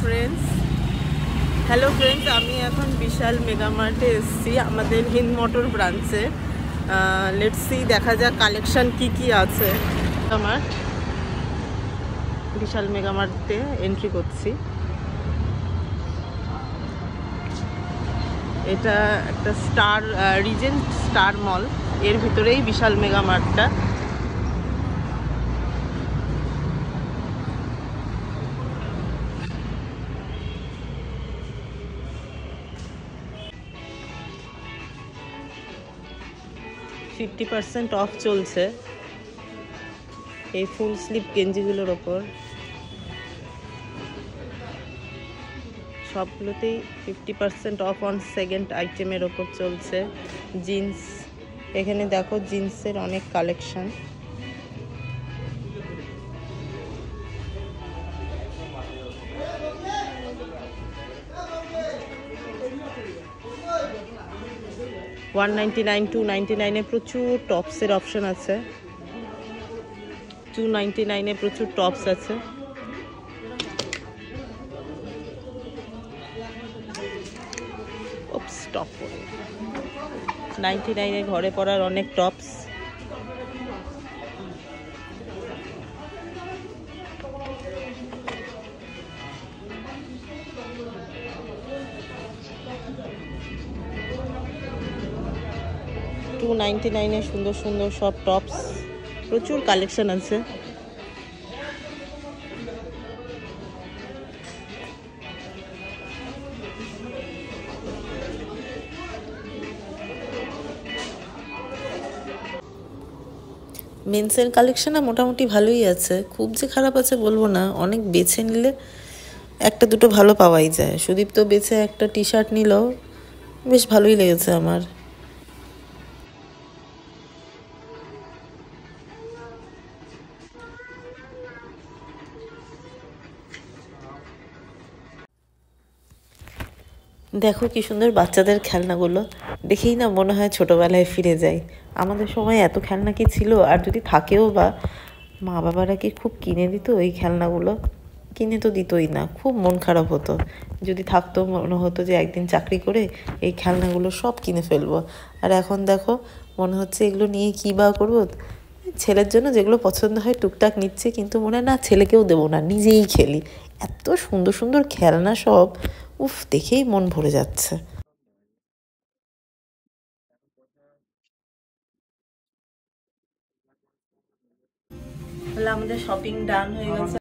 Friends, আমি এখন বিশাল মেগামার্টে এসেছি আমাদের হিন্দ মোটর ব্রাঞ্চে। লেটস সি, দেখা যাক কালেকশন কি আছে। আমার বিশাল মেগামার্টে এন্ট্রি করছি। এটা একটা রিজেন্ট স্টার মল, এর ভিতরেই বিশাল মেগামার্টটা। $50% অফ চলছে এই ফুল স্লিভ গেঞ্জিগুলোর ওপর। সবগুলোতেই 50% অফ অন সেকেন্ড আইটেমের ওপর চলছে। জিন্স, এখানে দেখো জিন্সের অনেক কালেকশন। $199, $299 প্রচুর টপসের অপশন আছে। $299 প্রচুর টপস আছে। টপ 99 ঘরে পরার অনেক টপস। $299 সুন্দর সুন্দর সব টপস, প্রচুর কালেকশন আছে। মেন্সের কালেকশনে মোটামুটি ভালোই আছে, খুব যে খারাপ আছে বলবো না। অনেক বেছে নিলে একটা দুটো ভালো পাওয়াই যায়। সুদীপ তো বেছে একটা টি শার্ট নিল, বেশ ভালোই লেগেছে আমার। দেখো কি সুন্দর বাচ্চাদের খেলনাগুলো, দেখেই না মনে হয় ছোটবেলায় ফিরে যাই। আমাদের সময় এত খেলনা কি ছিল? আর যদি থাকেও বা, মা বাবারা কি খুব কিনে দিত এই খেলনাগুলো? কিনে তো দিতই না, খুব মন খারাপ হতো। যদি থাকতো মনে হতো যে একদিন চাকরি করে এই খেলনাগুলো সব কিনে ফেলবো। আর এখন দেখো, মনে হচ্ছে এগুলো নিয়ে কী বা করবো। ছেলের জন্য যেগুলো পছন্দ হয় টুকটাক নিচ্ছে, কিন্তু মনে না ছেলেকেও দেবো না, নিজেই খেলি। এত সুন্দর সুন্দর খেলনা সব, উফ, দেখেই মন ভরে যাচ্ছে। তাহলে আমাদের শপিং ডান হয়ে গেছে।